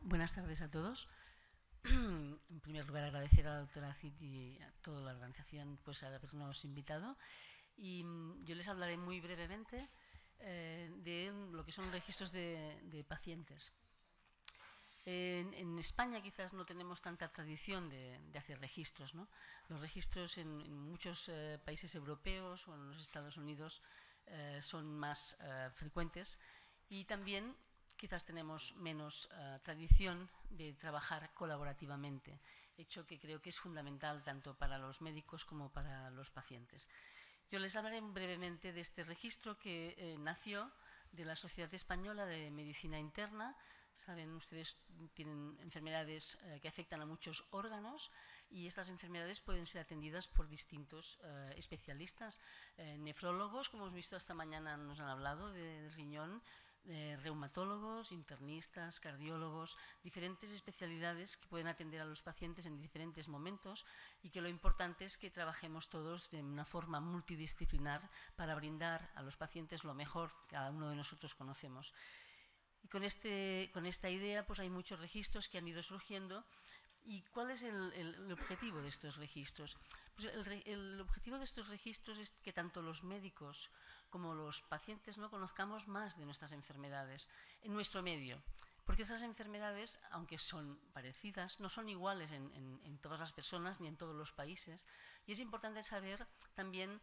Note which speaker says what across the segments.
Speaker 1: Buenas tardes a todos. En primer lugar, agradecer a la doctora Cid y a toda la organización pues, habernos invitado. Y yo les hablaré muy brevemente de lo que son registros de pacientes. En España quizás no tenemos tanta tradición de hacer registros, ¿no? Los registros en muchos países europeos o en los Estados Unidos son más frecuentes, y también quizás tenemos menos tradición de trabajar colaborativamente, hecho que creo que es fundamental tanto para los médicos como para los pacientes. Yo les hablaré brevemente de este registro que nació de la Sociedad Española de Medicina Interna. Saben, ustedes tienen enfermedades que afectan a muchos órganos, y estas enfermedades pueden ser atendidas por distintos especialistas. Nefrólogos, como hemos visto esta mañana, nos han hablado de riñón, reumatólogos, internistas, cardiólogos, diferentes especialidades que pueden atender a los pacientes en diferentes momentos, y que lo importante es que trabajemos todos de una forma multidisciplinar para brindar a los pacientes lo mejor que cada uno de nosotros conocemos. Y con esta idea pues hay muchos registros que han ido surgiendo. ¿Y cuál es el objetivo de estos registros? Pues el objetivo de estos registros es que tanto los médicos como los pacientes no conozcamos más de nuestras enfermedades en nuestro medio, porque esas enfermedades, aunque son parecidas, no son iguales en todas las personas ni en todos los países, y es importante saber también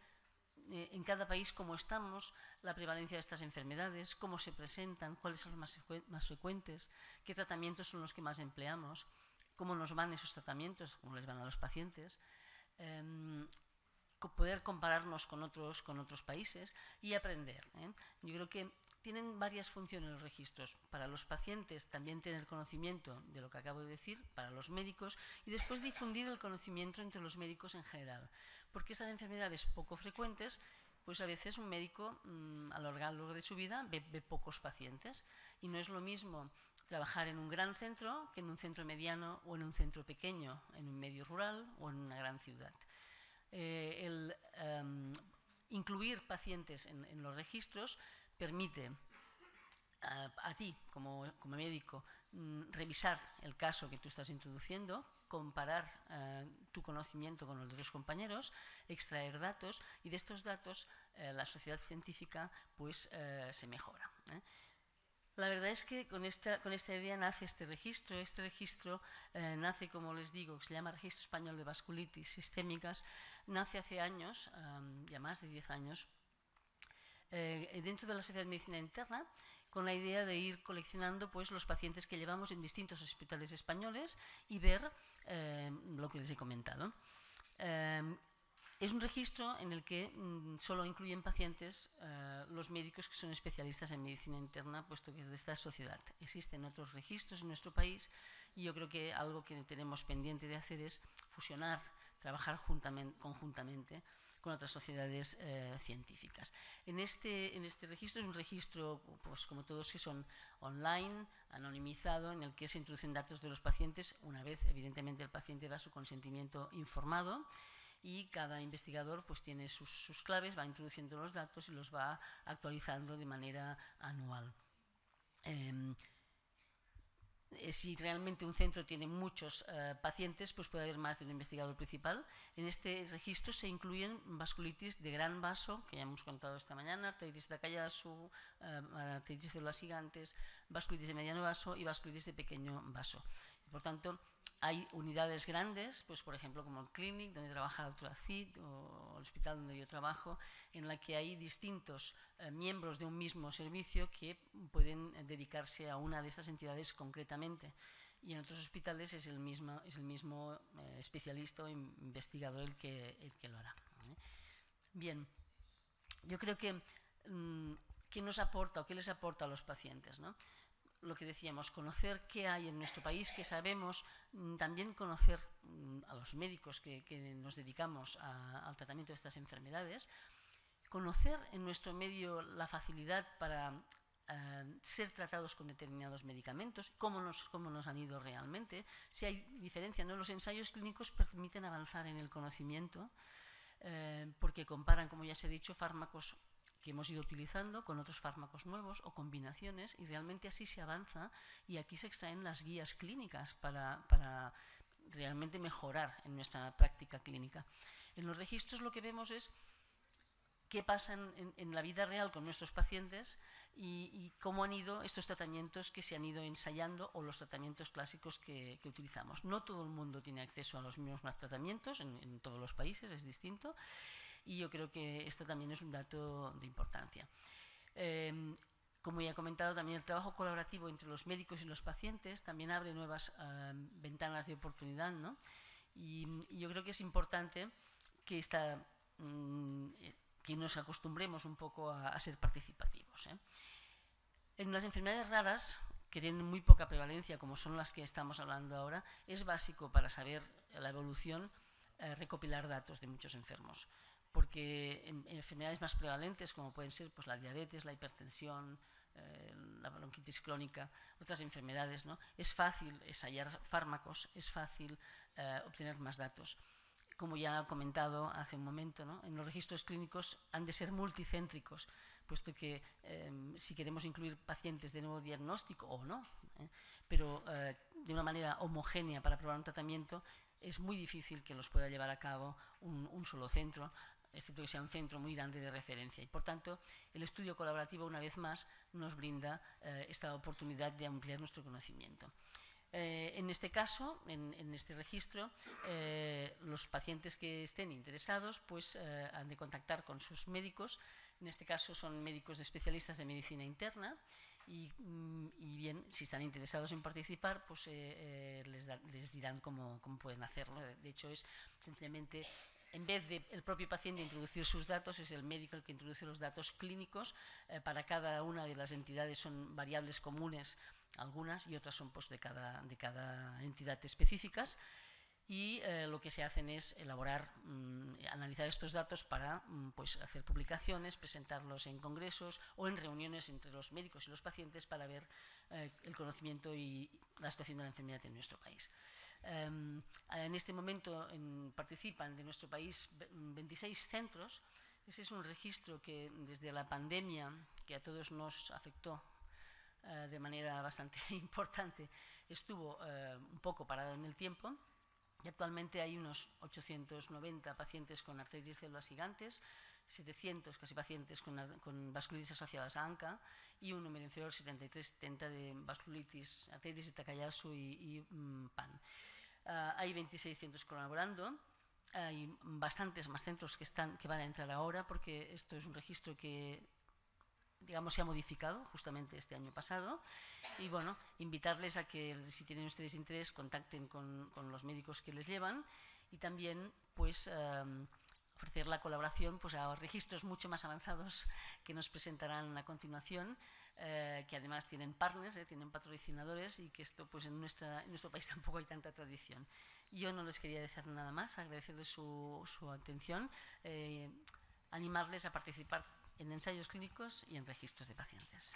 Speaker 1: en cada país cómo estamos, la prevalencia de estas enfermedades, cómo se presentan, cuáles son los más frecuentes, qué tratamientos son los que más empleamos, cómo nos van esos tratamientos, cómo les van a los pacientes, poder compararnos con otros países y aprender. Yo creo que tienen varias funciones los registros. Para los pacientes también tener conocimiento de lo que acabo de decir, para los médicos, y después difundir el conocimiento entre los médicos en general. Porque esas enfermedades poco frecuentes, pues a veces un médico a lo largo de su vida ve pocos pacientes, y no es lo mismo trabajar en un gran centro que en un centro mediano o en un centro pequeño, en un medio rural o en una gran ciudad. Incluir pacientes en los registros permite a ti como médico revisar el caso que tú estás introduciendo, comparar tu conocimiento con el de tus compañeros, extraer datos, y de estos datos la sociedad científica pues se mejora. La verdad es que con esta idea nace este registro. Este registro nace, como les digo, que se llama Registro Español de Vasculitis Sistémicas. Nace hace años, ya más de 10 años, dentro de la Sociedad de Medicina Interna, con la idea de ir coleccionando pues, los pacientes que llevamos en distintos hospitales españoles y ver lo que les he comentado. Es un registro en el que solo incluyen pacientes los médicos que son especialistas en medicina interna, puesto que es de esta sociedad. Existen otros registros en nuestro país, y yo creo que algo que tenemos pendiente de hacer es fusionar, trabajar conjuntamente con otras sociedades científicas. En este registro es un registro, pues, como todos, que son online, anonimizado, en el que se introducen datos de los pacientes, una vez, evidentemente, el paciente da su consentimiento informado, y cada investigador pues tiene sus claves, va introduciendo los datos y los va actualizando de manera anual. Si realmente un centro tiene muchos pacientes, pues puede haber más de un investigador principal. En este registro se incluyen vasculitis de gran vaso, que ya hemos contado esta mañana, arteritis de Takayasu, arteritis de células gigantes, vasculitis de mediano vaso y vasculitis de pequeño vaso. Por tanto, hay unidades grandes, pues por ejemplo como el Clinic, donde trabaja la doctora Cid, o el hospital donde yo trabajo, en la que hay distintos miembros de un mismo servicio que pueden dedicarse a una de estas entidades concretamente. Y en otros hospitales es el mismo especialista o investigador el que lo hará. Bien, yo creo que ¿qué nos aporta o qué les aporta a los pacientes, ¿no? Lo que decíamos, conocer qué hay en nuestro país, qué sabemos, también conocer a los médicos que nos dedicamos al tratamiento de estas enfermedades, conocer en nuestro medio la facilidad para ser tratados con determinados medicamentos, cómo nos han ido realmente, si hay diferencia, ¿no? Los ensayos clínicos permiten avanzar en el conocimiento, porque comparan, como ya se ha dicho, fármacos que hemos ido utilizando con otros fármacos nuevos o combinaciones, y realmente así se avanza y aquí se extraen las guías clínicas para realmente mejorar en nuestra práctica clínica. En los registros lo que vemos es qué pasa en la vida real con nuestros pacientes y cómo han ido estos tratamientos que se han ido ensayando o los tratamientos clásicos que utilizamos. No todo el mundo tiene acceso a los mismos tratamientos, en todos los países es distinto, y yo creo que esto también es un dato de importancia. Como ya he comentado, también el trabajo colaborativo entre los médicos y los pacientes también abre nuevas ventanas de oportunidad, ¿no? Y yo creo que es importante que que nos acostumbremos un poco a ser participativos, ¿eh? En las enfermedades raras, que tienen muy poca prevalencia, como son las que estamos hablando ahora, es básico para saber la evolución recopilar datos de muchos enfermos, porque en enfermedades más prevalentes, como pueden ser pues, la diabetes, la hipertensión, la bronquitis crónica, otras enfermedades, ¿no? Es fácil ensayar fármacos, es fácil obtener más datos. Como ya he comentado hace un momento, ¿no? En los registros clínicos han de ser multicéntricos, puesto que si queremos incluir pacientes de nuevo diagnóstico o no, pero de una manera homogénea para probar un tratamiento, es muy difícil que los pueda llevar a cabo un solo centro, excepto que sea un centro muy grande de referencia. Y por tanto, el estudio colaborativo, una vez más, nos brinda esta oportunidad de ampliar nuestro conocimiento. En este caso, en este registro, los pacientes que estén interesados pues, han de contactar con sus médicos. En este caso son médicos especialistas de medicina interna y bien, si están interesados en participar, pues les dirán cómo pueden hacerlo. De hecho, es sencillamente, en vez de el propio paciente introducir sus datos, es el médico el que introduce los datos clínicos. Para cada una de las entidades son variables comunes, algunas, y otras son pues, de cada entidad específicas. Y lo que se hacen es elaborar, analizar estos datos para pues, hacer publicaciones, presentarlos en congresos o en reuniones entre los médicos y los pacientes para ver el conocimiento y la situación de la enfermedad en nuestro país. En este momento participan de nuestro país 26 centros. Ese es un registro que desde la pandemia, que a todos nos afectó de manera bastante importante, estuvo un poco parado en el tiempo. Y actualmente hay unos 890 pacientes con artritis de células gigantes, 700 casi pacientes con vasculitis asociadas a ANCA y un número inferior, 73-70, de vasculitis, artritis de Takayasu y PAN. Hay 26 centros colaborando. Hay bastantes más centros que van a entrar ahora, porque esto es un registro que, digamos, se ha modificado justamente este año pasado. Y bueno, invitarles a que, si tienen ustedes interés, contacten con los médicos que les llevan, y también pues ofrecer la colaboración pues, a registros mucho más avanzados que nos presentarán a continuación, que además tienen partners, tienen patrocinadores, y que esto pues en nuestro país tampoco hay tanta tradición. Yo no les quería decir nada más, agradecerles su atención, animarles a participar en ensayos clínicos y en registros de pacientes.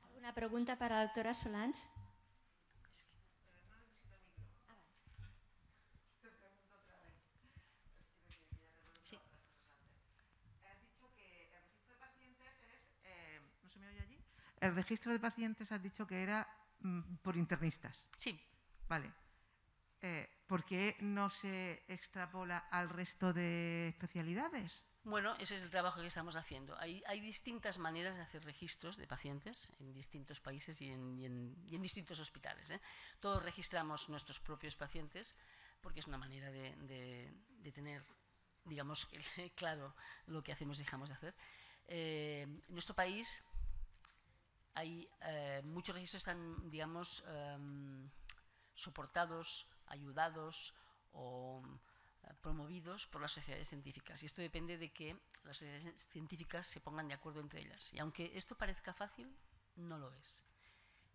Speaker 2: ¿Alguna pregunta para la doctora Solans?
Speaker 1: Sí.
Speaker 3: Has dicho que el registro de pacientes es... ¿No se me oye allí? El registro de pacientes has dicho que era por internistas.
Speaker 1: Sí.
Speaker 3: Vale. ¿Por qué no se extrapola al resto de especialidades?
Speaker 1: Bueno, ese es el trabajo que estamos haciendo. Hay distintas maneras de hacer registros de pacientes en distintos países y en distintos hospitales, ¿eh? Todos registramos nuestros propios pacientes porque es una manera de tener, digamos, claro lo que hacemos y dejamos de hacer. En nuestro país hay muchos registros que están, digamos, soportados, ayudados o promovidos por las sociedades científicas, y esto depende de que las sociedades científicas se pongan de acuerdo entre ellas, y aunque esto parezca fácil, no lo es.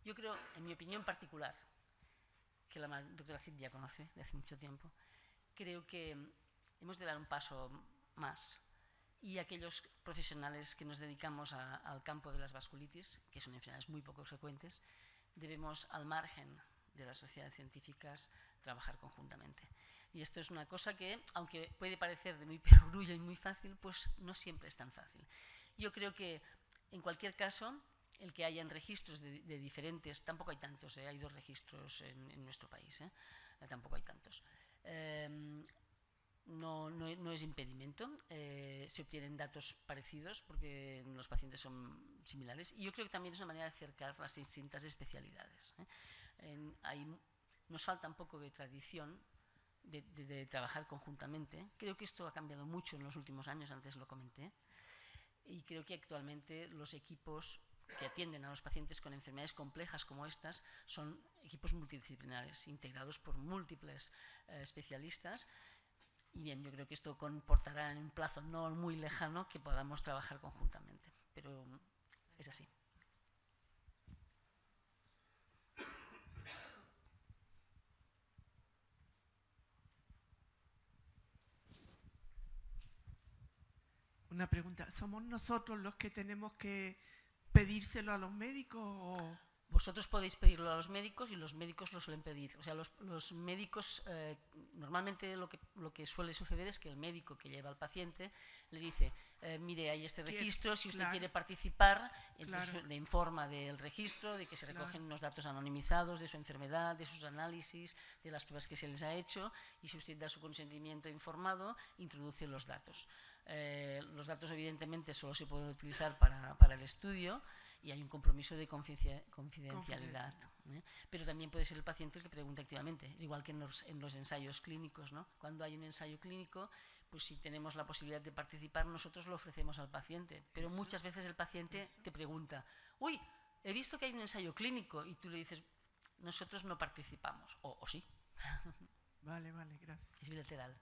Speaker 1: Yo creo, en mi opinión particular, que la doctora Cid ya conoce de hace mucho tiempo, creo que hemos de dar un paso más, y aquellos profesionales que nos dedicamos al campo de las vasculitis, que son enfermedades muy poco frecuentes, debemos, al margen de las sociedades científicas trabajar conjuntamente. Y esto es una cosa que, aunque puede parecer de muy perogrullo y muy fácil, pues no siempre es tan fácil. Yo creo que, en cualquier caso, el que hayan registros de diferentes, tampoco hay tantos, hay 2 registros en nuestro país, tampoco hay tantos. No es impedimento, se obtienen datos parecidos porque los pacientes son similares, y yo creo que también es una manera de acercar las distintas especialidades. Nos falta un poco de tradición de trabajar conjuntamente. Creo que esto ha cambiado mucho en los últimos años, antes lo comenté, y creo que actualmente los equipos que atienden a los pacientes con enfermedades complejas como estas son equipos multidisciplinares, integrados por múltiples especialistas. Y bien, yo creo que esto comportará en un plazo no muy lejano que podamos trabajar conjuntamente, pero es así.
Speaker 4: Una pregunta, ¿somos nosotros los que tenemos que pedírselo a los médicos o...?
Speaker 1: Vosotros podéis pedirlo a los médicos y los médicos lo suelen pedir. O sea, los médicos, normalmente lo que suele suceder es que el médico que lleva al paciente le dice, mire, hay este registro, si usted quiere participar, entonces le informa del registro, de que se recogen unos datos anonimizados de su enfermedad, de sus análisis, de las pruebas que se les ha hecho, y si usted da su consentimiento informado, introduce los datos. Los datos, evidentemente, solo se pueden utilizar para el estudio, y hay un compromiso de confidencialidad. Pero también puede ser el paciente el que pregunta activamente, es igual que en los ensayos clínicos, ¿no? Cuando hay un ensayo clínico, pues si tenemos la posibilidad de participar, nosotros lo ofrecemos al paciente, pero muchas veces el paciente te pregunta, uy, he visto que hay un ensayo clínico, y tú le dices, nosotros no participamos, o sí.
Speaker 4: Vale, gracias.
Speaker 1: Es bilateral.